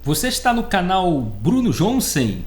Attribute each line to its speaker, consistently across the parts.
Speaker 1: Você está no canal Bruno Johnson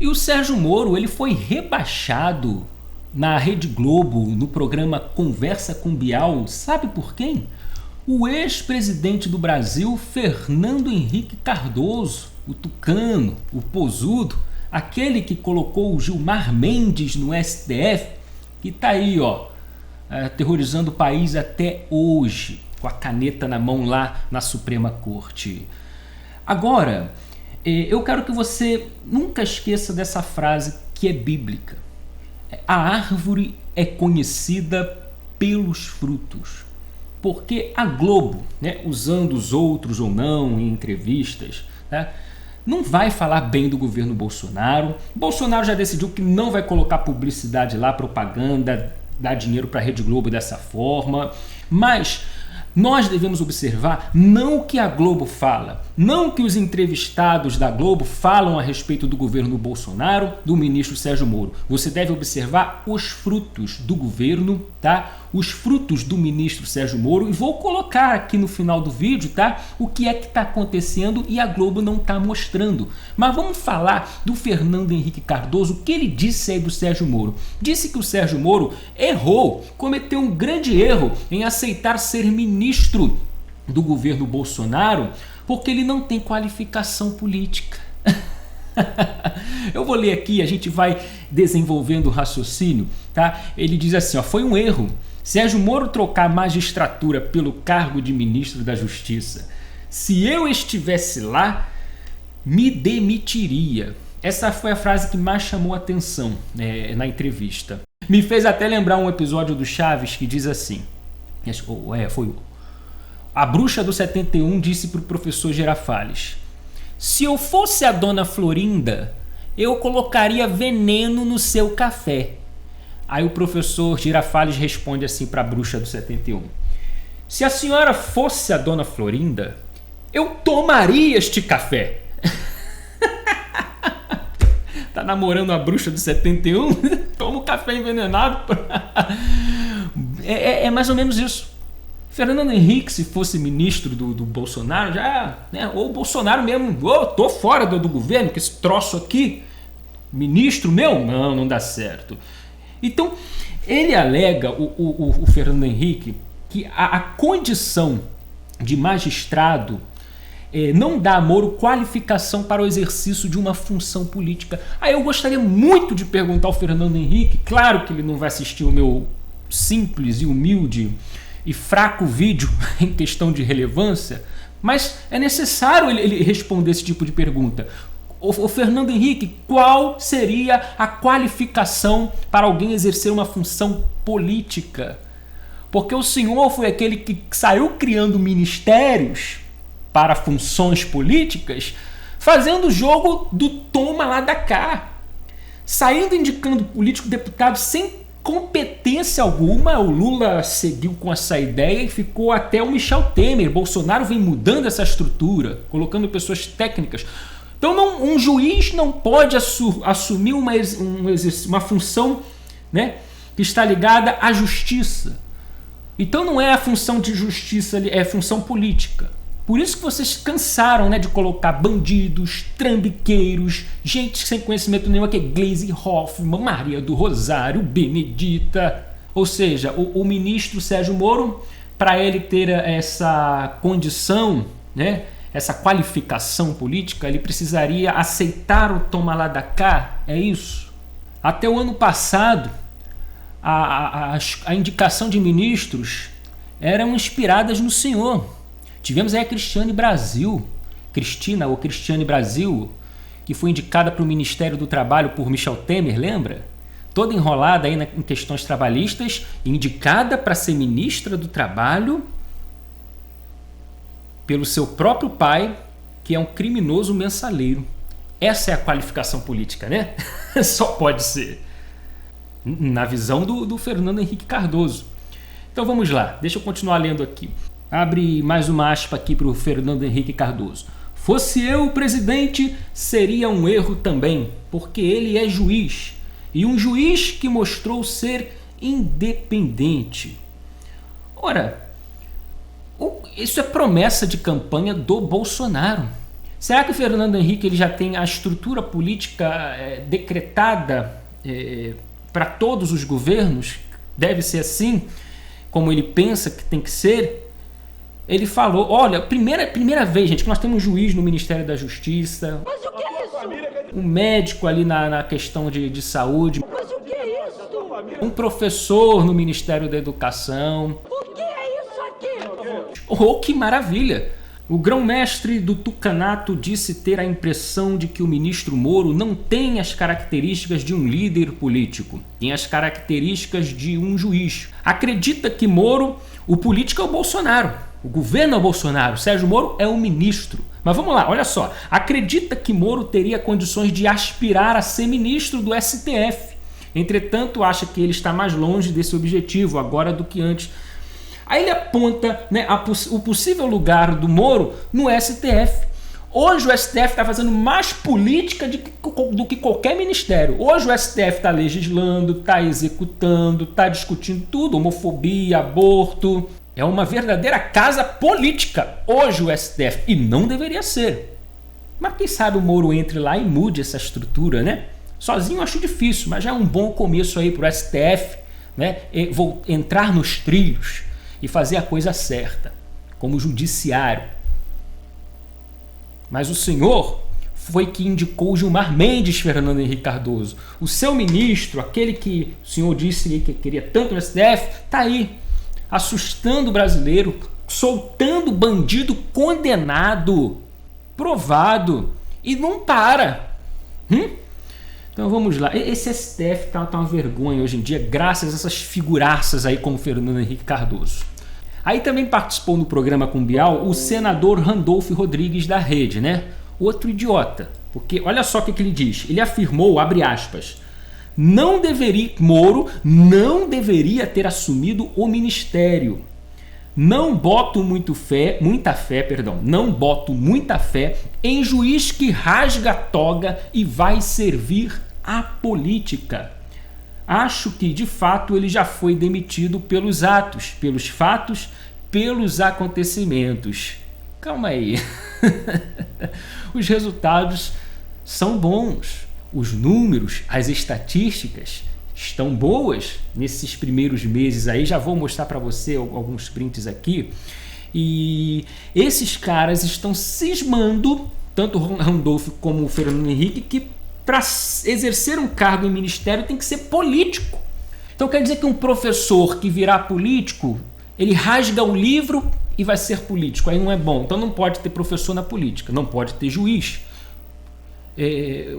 Speaker 1: e o Sérgio Moro ele foi rebaixado na Rede Globo no programa Conversa com Bial. Sabe por quem? O ex-presidente do Brasil, Fernando Henrique Cardoso, o tucano, o posudo, aquele que colocou o Gilmar Mendes no STF, que está aí, aterrorizando o país até hoje, com a caneta na mão lá na Suprema Corte. Agora, eu quero que você nunca esqueça dessa frase que é bíblica. A árvore é conhecida pelos frutos. Porque a Globo, usando os outros ou não em entrevistas, não vai falar bem do governo Bolsonaro. Bolsonaro já decidiu que não vai colocar publicidade lá, propaganda, dar dinheiro para a Rede Globo dessa forma. Mas nós devemos observar não o que a Globo fala, não o que os entrevistados da Globo falam a respeito do governo Bolsonaro, do ministro Sérgio Moro. Você deve observar os frutos do governo, os frutos do ministro Sérgio Moro, e vou colocar aqui no final do vídeo, o que é que está acontecendo e a Globo não está mostrando. Mas vamos falar do Fernando Henrique Cardoso, o que ele disse aí do Sérgio Moro. Disse que o Sérgio Moro errou, cometeu um grande erro em aceitar ser ministro do governo Bolsonaro, porque ele não tem qualificação política. Eu vou ler aqui, a gente vai desenvolvendo o raciocínio, Ele diz assim, foi um erro Sérgio Moro trocar magistratura pelo cargo de ministro da Justiça. Se eu estivesse lá, me demitiria. Essa foi a frase que mais chamou a atenção na entrevista. Me fez até lembrar um episódio do Chaves que diz assim, a bruxa do 71 disse para o professor Girafales: se eu fosse a dona Florinda, eu colocaria veneno no seu café. Aí o professor Girafales responde assim para a bruxa do 71: se a senhora fosse a dona Florinda, eu tomaria este café. Tá namorando a bruxa do 71? Toma um café envenenado. É mais ou menos isso. Fernando Henrique, se fosse ministro do Bolsonaro, ou o Bolsonaro mesmo, tô fora do governo, que esse troço aqui, ministro meu, não dá certo. Então, ele alega, o Fernando Henrique, que a condição de magistrado não dá a Moro qualificação para o exercício de uma função política. Aí eu gostaria muito de perguntar ao Fernando Henrique, claro que ele não vai assistir o meu simples e humilde e fraco vídeo em questão de relevância, mas é necessário ele responder esse tipo de pergunta. O Fernando Henrique, qual seria a qualificação para alguém exercer uma função política? Porque o senhor foi aquele que saiu criando ministérios para funções políticas, fazendo o jogo do toma lá da cá, saindo indicando político deputado sem competência alguma. O Lula seguiu com essa ideia e ficou até o Michel Temer. Bolsonaro vem mudando essa estrutura, colocando pessoas técnicas. Então um juiz não pode assumir uma função que está ligada à justiça. Então não é a função de justiça, é a função política. Por isso que vocês cansaram de colocar bandidos, trambiqueiros, gente sem conhecimento nenhum, que é Gleisi Hoffmann, Maria do Rosário, Benedita. Ou seja, o ministro Sérgio Moro, para ele ter essa condição, essa qualificação política, ele precisaria aceitar o toma lá da cá, é isso? Até o ano passado, a indicação de ministros eram inspiradas no senhor. Tivemos aí a Cristiane Brasil, que foi indicada para o Ministério do Trabalho por Michel Temer, lembra? Toda enrolada aí em questões trabalhistas, indicada para ser ministra do Trabalho pelo seu próprio pai, que é um criminoso mensaleiro. Essa é a qualificação política, Só pode ser. Na visão do Fernando Henrique Cardoso. Então vamos lá, deixa eu continuar lendo aqui. Abre mais uma aspa aqui para o Fernando Henrique Cardoso. Fosse eu o presidente, seria um erro também, porque ele é juiz. E um juiz que mostrou ser independente. Ora, isso é promessa de campanha do Bolsonaro. Será que o Fernando Henrique ele já tem a estrutura política decretada para todos os governos? Deve ser assim, como ele pensa que tem que ser? Ele falou, olha, primeira vez, gente, que nós temos um juiz no Ministério da Justiça. Mas o que é isso? Um médico ali na questão de saúde. Mas o que é isso? Um professor no Ministério da Educação. O que é isso aqui? Oh, que maravilha! O grão-mestre do Tucanato disse ter a impressão de que o ministro Moro não tem as características de um líder político, tem as características de um juiz. Acredita que Moro, o político é o Bolsonaro, o governo é o Bolsonaro, Sérgio Moro é o ministro. Mas vamos lá, olha só, acredita que Moro teria condições de aspirar a ser ministro do STF. Entretanto, acha que ele está mais longe desse objetivo agora do que antes. Aí ele aponta, né, o possível lugar do Moro no STF. Hoje o STF está fazendo mais política do que qualquer ministério. Hoje o STF está legislando, está executando, está discutindo tudo, homofobia, aborto. É uma verdadeira casa política hoje o STF, e não deveria ser. Mas quem sabe o Moro entre lá e mude essa estrutura, né? Sozinho eu acho difícil, mas já é um bom começo aí para o STF, né? Vou entrar nos trilhos e fazer a coisa certa, como judiciário. Mas o senhor foi que indicou Gilmar Mendes, Fernando Henrique Cardoso. O seu ministro, aquele que o senhor disse que queria tanto no STF, está aí, assustando o brasileiro, soltando bandido condenado, provado, e não para. Então vamos lá, esse STF tá uma vergonha hoje em dia, graças a essas figuraças aí como Fernando Henrique Cardoso. Aí também participou no programa com Bial o senador Randolfo Rodrigues da Rede, né? Outro idiota, porque olha só o que ele diz, ele afirmou, abre aspas, Moro não deveria ter assumido o ministério. Não boto muita fé em juiz que rasga a toga e vai servir à política. Acho que, de fato, ele já foi demitido pelos atos, pelos fatos, pelos acontecimentos. Calma aí. Os resultados são bons. Os números, as estatísticas estão boas nesses primeiros meses aí. Já vou mostrar para você alguns prints aqui. E esses caras estão cismando, tanto o Randolfo como o Fernando Henrique, que para exercer um cargo em ministério tem que ser político. Então quer dizer que um professor que virar político, ele rasga o livro e vai ser político. Aí não é bom. Então não pode ter professor na política, não pode ter juiz.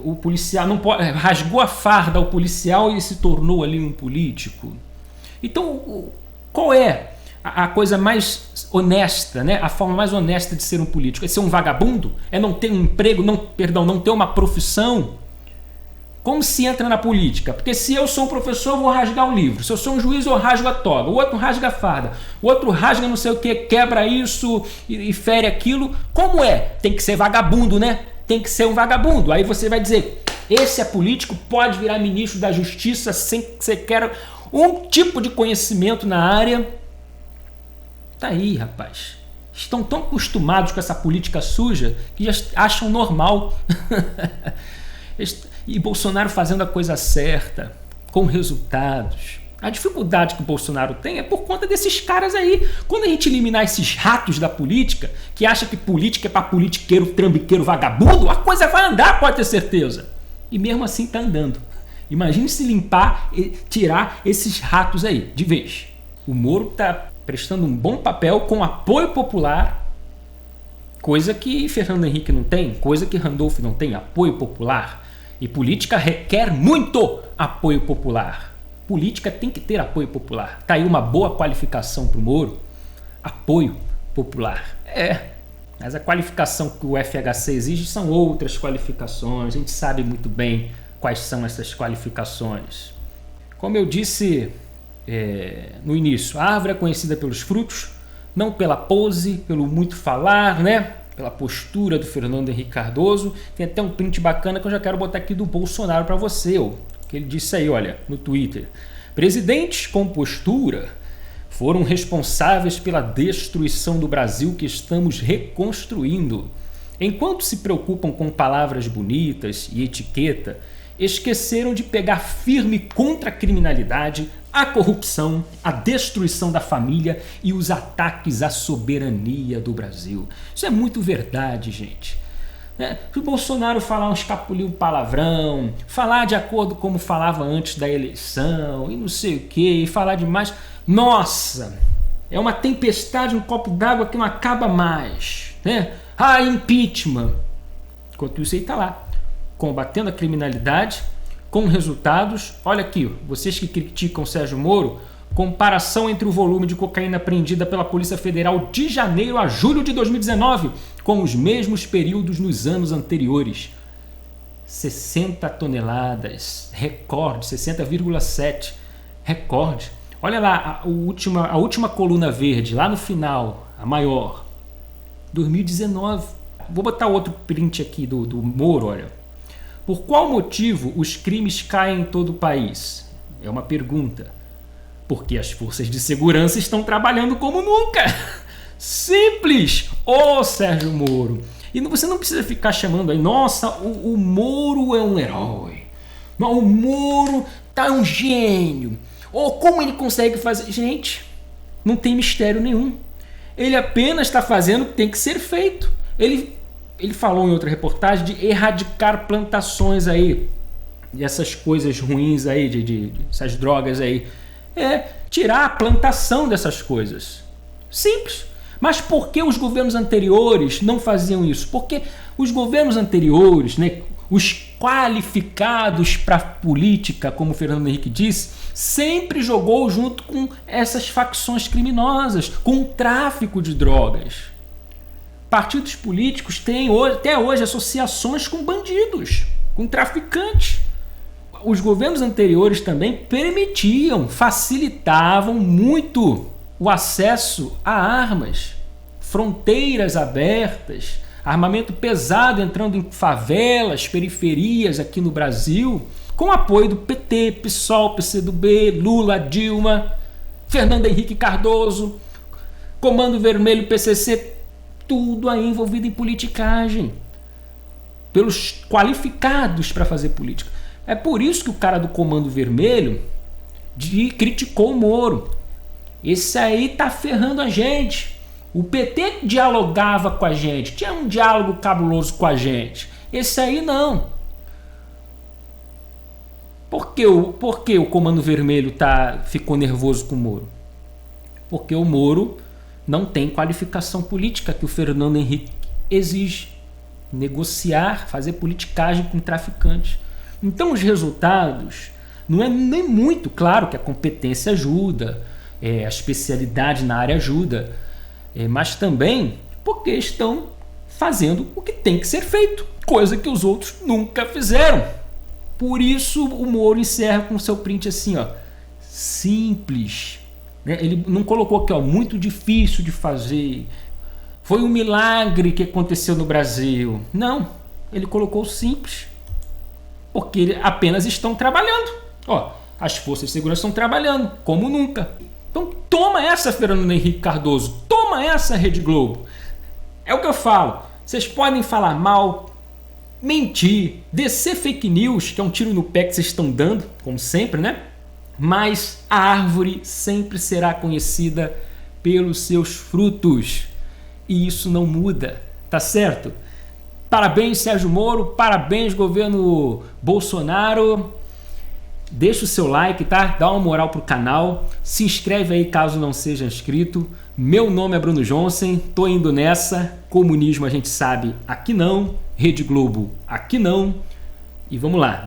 Speaker 1: O policial não pode, rasgou a farda ao policial e se tornou ali um político. Então qual é a coisa mais honesta, né? A forma mais honesta de ser um político? É ser um vagabundo? É não ter um emprego, não ter uma profissão? Como se entra na política? Porque se eu sou um professor, eu vou rasgar o livro. Se eu sou um juiz, eu rasgo a toga. O outro rasga a farda. O outro rasga não sei o que, quebra isso e fere aquilo. Como é? Tem que ser vagabundo, né? Tem que ser um vagabundo. Aí você vai dizer, esse é político, pode virar ministro da Justiça sem que você queira um tipo de conhecimento na área. Tá aí, rapaz. Estão tão acostumados com essa política suja que já acham normal. E Bolsonaro fazendo a coisa certa, com resultados. A dificuldade que o Bolsonaro tem é por conta desses caras aí. Quando a gente eliminar esses ratos da política, que acha que política é para politiqueiro, trambiqueiro, vagabundo, a coisa vai andar, pode ter certeza. E mesmo assim tá andando. Imagine se limpar e tirar esses ratos aí, de vez. O Moro tá prestando um bom papel com apoio popular, coisa que Fernando Henrique não tem, coisa que Randolfo não tem, apoio popular. E política requer muito apoio popular. Política tem que ter apoio popular. Tá aí uma boa qualificação para o Moro. Apoio popular. Mas a qualificação que o FHC exige são outras qualificações. A gente sabe muito bem quais são essas qualificações. Como eu disse no início, a árvore é conhecida pelos frutos, não pela pose, pelo muito falar, né? Pela postura do Fernando Henrique Cardoso. Tem até um print bacana que eu já quero botar aqui do Bolsonaro para você, que ele disse aí, olha, no Twitter. Presidentes com postura foram responsáveis pela destruição do Brasil que estamos reconstruindo. Enquanto se preocupam com palavras bonitas e etiqueta, esqueceram de pegar firme contra a criminalidade, a corrupção, a destruição da família e os ataques à soberania do Brasil. Isso é muito verdade, gente. Se o Bolsonaro falar um escapuliu palavrão, falar de acordo como falava antes da eleição e não sei o que, e falar demais, nossa, é uma tempestade no copo d'água que não acaba mais, né? Impeachment. Enquanto isso, ele está lá, combatendo a criminalidade, com resultados. Olha aqui, vocês que criticam o Sérgio Moro, comparação entre o volume de cocaína apreendida pela Polícia Federal de janeiro a julho de 2019 com os mesmos períodos nos anos anteriores. 60 toneladas, recorde, 60,7, recorde. Olha lá a última coluna verde, lá no final, a maior, 2019. Vou botar outro print aqui do Moro, olha. Por qual motivo os crimes caem em todo o país? É uma pergunta. Porque as forças de segurança estão trabalhando como nunca. Simples! Sérgio Moro. E você não precisa ficar chamando aí, nossa, o Moro é um herói. Não, o Moro tá um gênio. Como ele consegue fazer? Gente, não tem mistério nenhum. Ele apenas está fazendo o que tem que ser feito. Ele falou em outra reportagem de erradicar plantações aí. E essas coisas ruins aí, de essas drogas aí. Tirar a plantação dessas coisas. Simples. Mas por que os governos anteriores não faziam isso? Porque os governos anteriores, né, os qualificados para a política, como o Fernando Henrique disse, sempre jogou junto com essas facções criminosas, com o tráfico de drogas. Partidos políticos têm até hoje associações com bandidos, com traficantes. Os governos anteriores também permitiam, facilitavam muito o acesso a armas, fronteiras abertas, armamento pesado entrando em favelas, periferias aqui no Brasil, com apoio do PT, PSOL, PCdoB, Lula, Dilma, Fernando Henrique Cardoso, Comando Vermelho, PCC, tudo aí envolvido em politicagem, pelos qualificados para fazer política. É por isso que o cara do Comando Vermelho criticou o Moro. Esse aí tá ferrando a gente. O PT dialogava com a gente, tinha um diálogo cabuloso com a gente. Esse aí não. Por que o Comando Vermelho ficou nervoso com o Moro? Porque o Moro não tem qualificação política que o Fernando Henrique exige. Negociar, fazer politicagem com traficantes. Então os resultados não é nem muito claro que a competência ajuda, a especialidade na área ajuda, mas também porque estão fazendo o que tem que ser feito, coisa que os outros nunca fizeram. Por isso o Moro encerra com seu print assim, simples. Ele não colocou aqui, muito difícil de fazer, foi um milagre que aconteceu no Brasil. Não, ele colocou simples. Porque apenas estão trabalhando. As forças de segurança estão trabalhando, como nunca. Então toma essa, Fernando Henrique Cardoso. Toma essa, Rede Globo. É o que eu falo. Vocês podem falar mal, mentir, descer fake news, que é um tiro no pé que vocês estão dando, como sempre, né? Mas a árvore sempre será conhecida pelos seus frutos. E isso não muda, tá certo? Parabéns, Sérgio Moro, parabéns, governo Bolsonaro. Deixa o seu like, tá? Dá uma moral pro canal. Se inscreve aí caso não seja inscrito. Meu nome é Bruno Johnson, tô indo nessa. Comunismo a gente sabe, aqui não. Rede Globo, aqui não. E vamos lá.